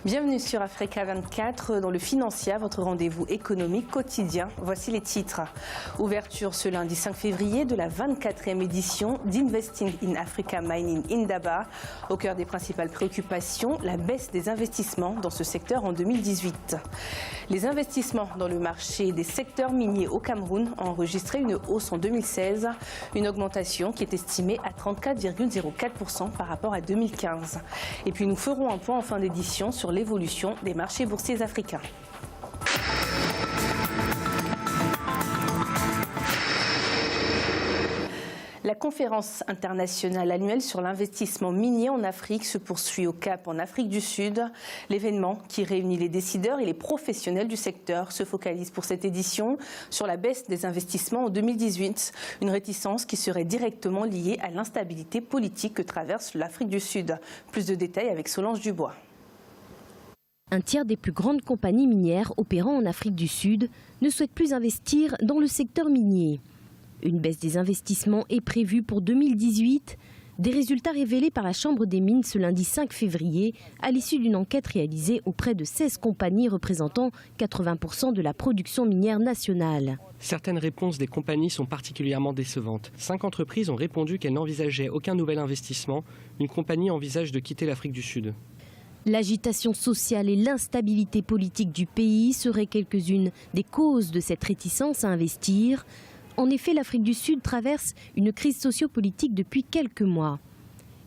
Bienvenue sur Africa 24, dans le Financier, votre rendez-vous économique quotidien. Voici les titres. Ouverture ce lundi 5 février de la 24e édition d'Investing in Africa Mining Indaba. Au cœur des principales préoccupations, la baisse des investissements dans ce secteur en 2018. Les investissements dans le marché des secteurs miniers au Cameroun ont enregistré une hausse en 2016, une augmentation qui est estimée à 34,04% par rapport à 2015. Et puis nous ferons un point en fin d'édition sur l'évolution des marchés boursiers africains. La conférence internationale annuelle sur l'investissement minier en Afrique se poursuit au Cap en Afrique du Sud. L'événement, qui réunit les décideurs et les professionnels du secteur, se focalise pour cette édition sur la baisse des investissements en 2018. Une réticence qui serait directement liée à l'instabilité politique que traverse l'Afrique du Sud. Plus de détails avec Solange Dubois. Un tiers des plus grandes compagnies minières opérant en Afrique du Sud ne souhaitent plus investir dans le secteur minier. Une baisse des investissements est prévue pour 2018. Des résultats révélés par la Chambre des mines ce lundi 5 février à l'issue d'une enquête réalisée auprès de 16 compagnies représentant 80% de la production minière nationale. Certaines réponses des compagnies sont particulièrement décevantes. 5 entreprises ont répondu qu'elles n'envisageaient aucun nouvel investissement. Une compagnie envisage de quitter l'Afrique du Sud. L'agitation sociale et l'instabilité politique du pays seraient quelques-unes des causes de cette réticence à investir. En effet, l'Afrique du Sud traverse une crise sociopolitique depuis quelques mois.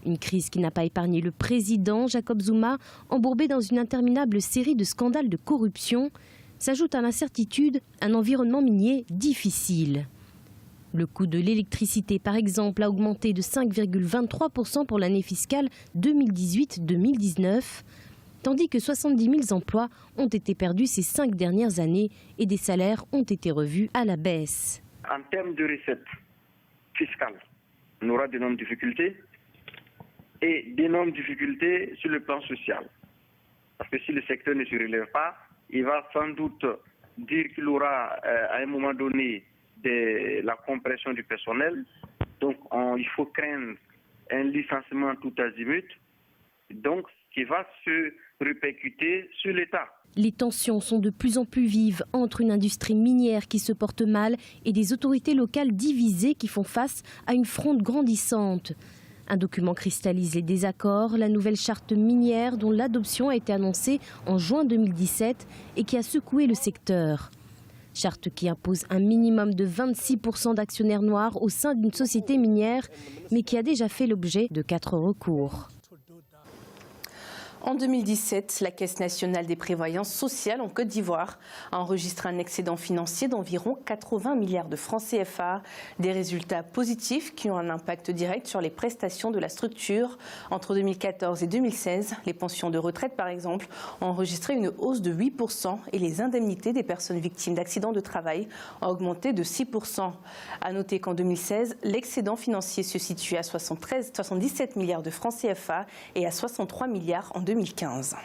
Une crise qui n'a pas épargné le président Jacob Zuma, embourbé dans une interminable série de scandales de corruption. S'ajoute à l'incertitude un environnement minier difficile. Le coût de l'électricité, par exemple, a augmenté de 5,23% pour l'année fiscale 2018-2019, tandis que 70 000 emplois ont été perdus ces 5 dernières années et des salaires ont été revus à la baisse. En termes de recettes fiscales, on aura d'énormes difficultés et d'énormes difficultés sur le plan social. Parce que si le secteur ne se relève pas, il va sans doute dire qu'il aura à un moment donné de la compression du personnel. Donc il faut craindre un licenciement tout azimut, donc qui va se répercuter sur l'État. Les tensions sont de plus en plus vives entre une industrie minière qui se porte mal et des autorités locales divisées qui font face à une fronde grandissante. Un document cristallise les désaccords, la nouvelle charte minière dont l'adoption a été annoncée en juin 2017 et qui a secoué le secteur. Charte qui impose un minimum de 26% d'actionnaires noirs au sein d'une société minière, mais qui a déjà fait l'objet de 4 recours. En 2017, la Caisse nationale des prévoyances sociales en Côte d'Ivoire a enregistré un excédent financier d'environ 80 milliards de francs CFA. Des résultats positifs qui ont un impact direct sur les prestations de la structure. Entre 2014 et 2016, les pensions de retraite, par exemple, ont enregistré une hausse de 8% et les indemnités des personnes victimes d'accidents de travail ont augmenté de 6%. À noter qu'en 2016, l'excédent financier se situe à 77 milliards de francs CFA et à 63 milliards en 2015.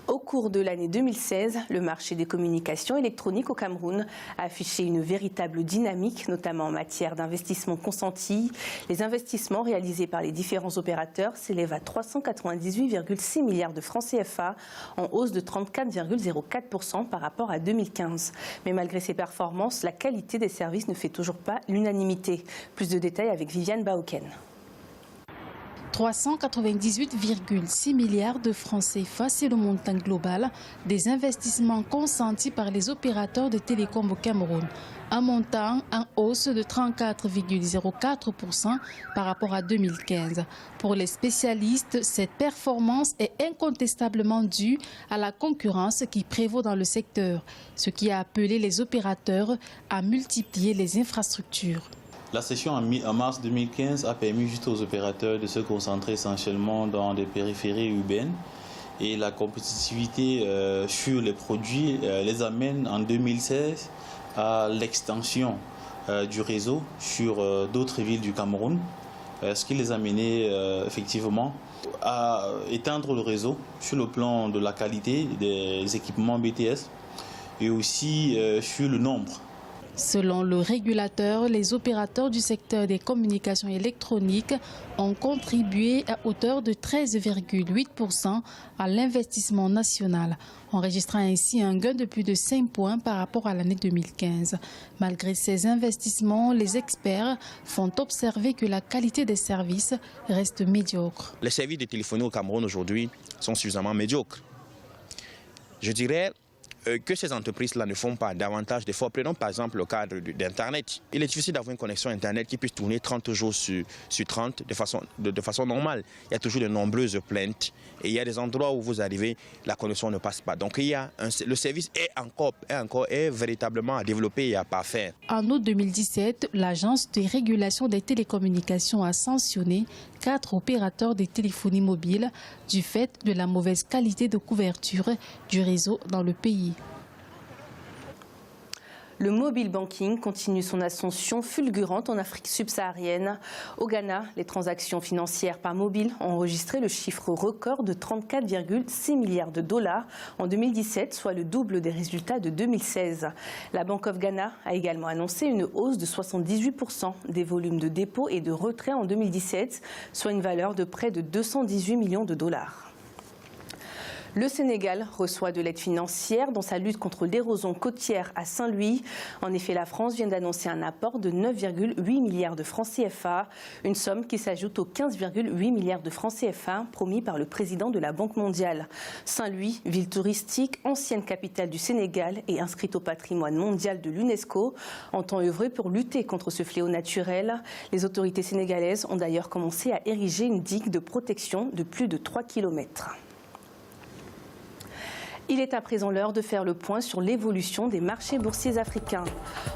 Au cours de l'année 2016, le marché des communications électroniques au Cameroun a affiché une véritable dynamique, notamment en matière d'investissements consentis. Les investissements réalisés par les différents opérateurs s'élèvent à 398,6 milliards de francs CFA, en hausse de 34,04% par rapport à 2015. Mais malgré ces performances, la qualité des services ne fait toujours pas l'unanimité. Plus de détails avec Viviane Baoken. 398,6 milliards de francs CFA, c'est le montant global des investissements consentis par les opérateurs de télécom au Cameroun. Un montant en hausse de 34,04% par rapport à 2015. Pour les spécialistes, cette performance est incontestablement due à la concurrence qui prévaut dans le secteur, ce qui a appelé les opérateurs à multiplier les infrastructures. La session en mars 2015 a permis juste aux opérateurs de se concentrer essentiellement dans des périphéries urbaines et la compétitivité sur les produits les amène en 2016 à l'extension du réseau sur d'autres villes du Cameroun, ce qui les a menés effectivement à étendre le réseau sur le plan de la qualité des équipements BTS et aussi sur le nombre. Selon le régulateur, les opérateurs du secteur des communications électroniques ont contribué à hauteur de 13,8% à l'investissement national, enregistrant ainsi un gain de plus de 5 points par rapport à l'année 2015. Malgré ces investissements, les experts font observer que la qualité des services reste médiocre. Les services de téléphonie au Cameroun aujourd'hui sont suffisamment médiocres. Je dirais que ces entreprises-là ne font pas davantage d'efforts. Prenons par exemple le cadre d'Internet. Il est difficile d'avoir une connexion Internet qui puisse tourner 30 jours sur 30 de façon normale. Il y a toujours de nombreuses plaintes et il y a des endroits où vous arrivez, la connexion ne passe pas. Donc le service est véritablement à développer et à parfaire. En août 2017, l'Agence de régulation des télécommunications a sanctionné 4 opérateurs de téléphonie mobile du fait de la mauvaise qualité de couverture du réseau dans le pays. Le mobile banking continue son ascension fulgurante en Afrique subsaharienne. Au Ghana, les transactions financières par mobile ont enregistré le chiffre record de 34,6 milliards de dollars en 2017, soit le double des résultats de 2016. La Bank of Ghana a également annoncé une hausse de 78% des volumes de dépôt et de retrait en 2017, soit une valeur de près de 218 millions de dollars. Le Sénégal reçoit de l'aide financière dans sa lutte contre l'érosion côtière à Saint-Louis. En effet, la France vient d'annoncer un apport de 9,8 milliards de francs CFA, une somme qui s'ajoute aux 15,8 milliards de francs CFA promis par le président de la Banque mondiale. Saint-Louis, ville touristique, ancienne capitale du Sénégal et inscrite au patrimoine mondial de l'UNESCO, entend œuvrer pour lutter contre ce fléau naturel. Les autorités sénégalaises ont d'ailleurs commencé à ériger une digue de protection de plus de 3 km. Il est à présent l'heure de faire le point sur l'évolution des marchés boursiers africains.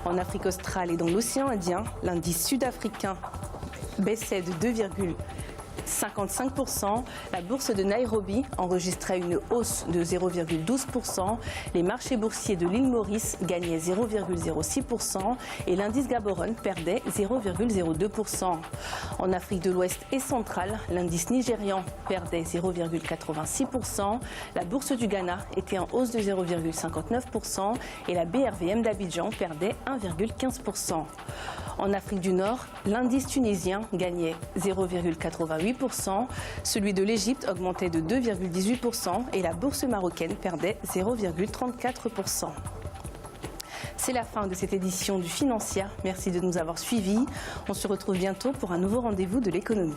En Afrique australe et dans l'océan Indien, l'indice sud-africain baissait de 2,55%. La bourse de Nairobi enregistrait une hausse de 0,12%. Les marchés boursiers de l'île Maurice gagnaient 0,06% et l'indice Gaborone perdait 0,02%. En Afrique de l'Ouest et centrale, l'indice nigérian perdait 0,86%. La bourse du Ghana était en hausse de 0,59% et la BRVM d'Abidjan perdait 1,15%. En Afrique du Nord, l'indice tunisien gagnait 0,88%, celui de l'Égypte augmentait de 2,18% et la bourse marocaine perdait 0,34%. C'est la fin de cette édition du Financière. Merci de nous avoir suivis. On se retrouve bientôt pour un nouveau rendez-vous de l'économie.